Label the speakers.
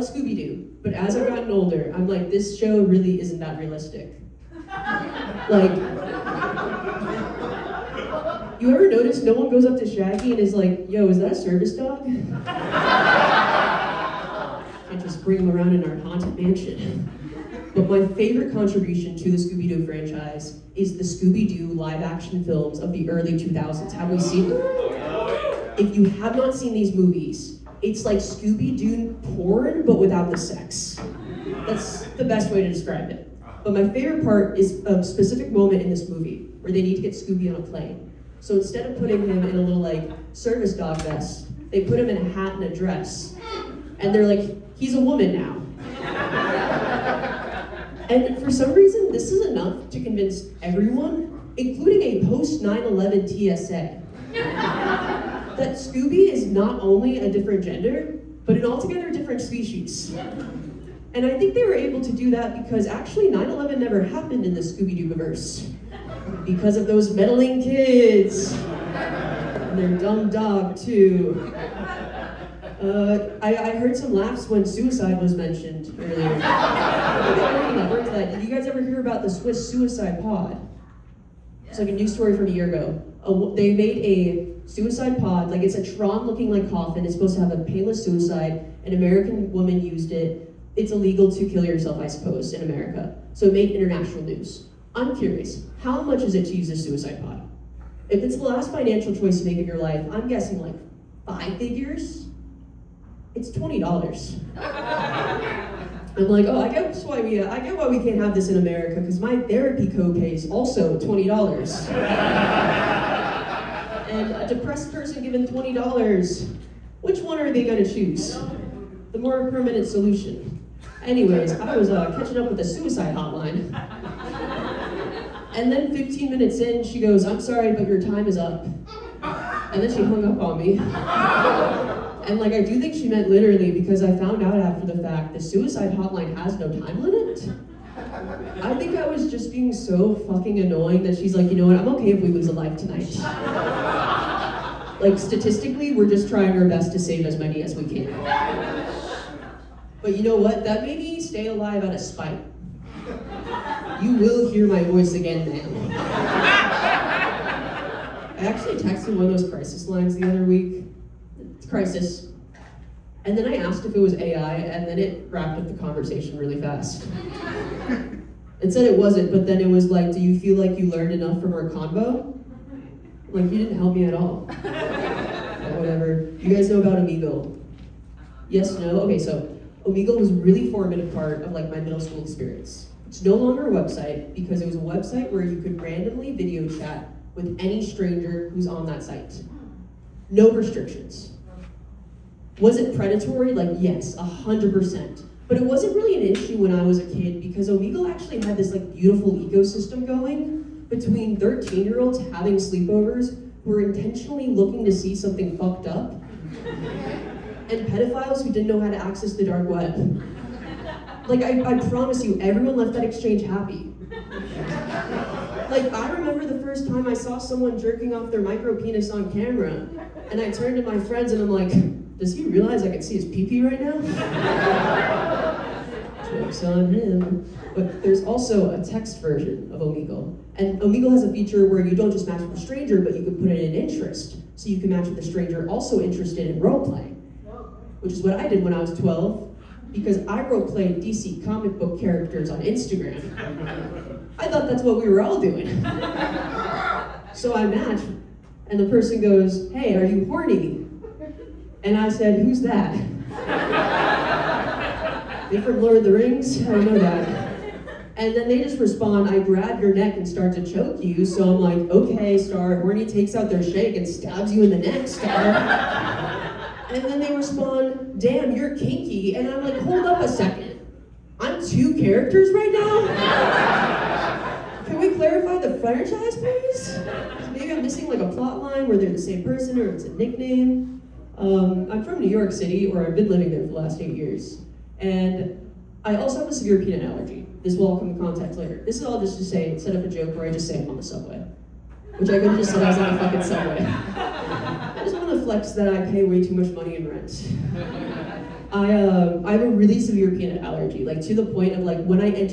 Speaker 1: Scooby-Doo, but as I've gotten older, I'm like, this show really isn't that realistic. Like, you ever notice no one goes up to Shaggy and is like, yo, is that a service dog? Can't just bring him around in our haunted mansion. But my favorite contribution to the Scooby-Doo franchise is the Scooby-Doo live-action films of the early 2000s. Have we seen them? If you have not seen these movies, it's like Scooby-Doo porn, but without the sex. That's the best way to describe it. But my favorite part is a specific moment in this movie where they need to get Scooby on a plane. So instead of putting him in a little like service dog vest, they put him in a hat and a dress. And they're like, he's a woman now. And for some reason, this is enough to convince everyone, including a post 9/11 TSA, that Scooby is not only a different gender, but an altogether different species. And I think they were able to do that because actually 9/11 never happened in the Scooby-Doo-verse. Because of those meddling kids. And their dumb dog, too. I heard some laughs when suicide was mentioned earlier. Did you guys ever hear about the Swiss suicide pod? It's like a news story from a year ago. They made a suicide pod, like it's a Tron looking like coffin. It's supposed to have a painless suicide. An American woman used it. It's illegal to kill yourself, I suppose, in America. So it made international news. I'm curious, how much is it to use a suicide pod? If it's the last financial choice you make in your life, I'm guessing like 5 figures. It's $20. I'm like, oh, I get why we can't have this in America, because my therapy copay is also $20. And a depressed person given $20, which one are they gonna choose? The more permanent solution. Anyways, I was catching up with the suicide hotline. And then 15 minutes in, she goes, I'm sorry, but your time is up. And then she hung up on me. And like, I do think she meant literally, because I found out after the fact the suicide hotline has no time limit. I think I was just being so fucking annoying that she's like, you know what, I'm okay if we lose a life tonight. Like, statistically, we're just trying our best to save as many as we can. But you know what, that made me stay alive out of spite. You will hear my voice again, ma'am. I actually texted one of those crisis lines the other week. Crisis. And then I asked if it was AI, and then it wrapped up the conversation really fast. It said it wasn't, but then it was like, do you feel like you learned enough from our convo? Like, you didn't help me at all. But whatever. You guys know about Omegle? Yes, no? Okay, so Omegle was a really formative part of like my middle school experience. It's no longer a website because it was a website where you could randomly video chat with any stranger who's on that site. No restrictions. Was it predatory? Like, yes, 100%. But it wasn't really an issue when I was a kid because Omegle actually had this like beautiful ecosystem going between 13-year-olds having sleepovers who were intentionally looking to see something fucked up and pedophiles who didn't know how to access the dark web. Like, I promise you, everyone left that exchange happy. Like, I remember the first time I saw someone jerking off their micro penis on camera, and I turned to my friends and I'm like, does he realize I can see his pee-pee right now? Joke's on him. But there's also a text version of Omegle. And Omegle has a feature where you don't just match with a stranger, but you can put in an interest. So you can match with a stranger also interested in role-playing. Which is what I did when I was 12, because I role-played DC comic book characters on Instagram. I thought that's what we were all doing. So I matched, and the person goes, hey, are you horny? And I said, who's that? They from Lord of the Rings? I don't know that. And then they just respond, I grab your neck and start to choke you. So I'm like, okay, star. Horny takes out their shank and stabs you in the neck, star. And then they respond, damn, you're kinky. And I'm like, hold up a second. I'm 2 characters right now? Can we clarify the franchise, please? Maybe I'm missing like a plot line where they're the same person or it's a nickname. I'm from New York City, or I've been living there for the last 8 years. And I also have a severe peanut allergy. This will all come in context later. This is all just to say, set up a joke where I just say I'm on the subway. Which I could have just said I was on the fucking subway. I just want to flex that I pay way too much money in rent. I have a really severe peanut allergy, like to the point of like when I enter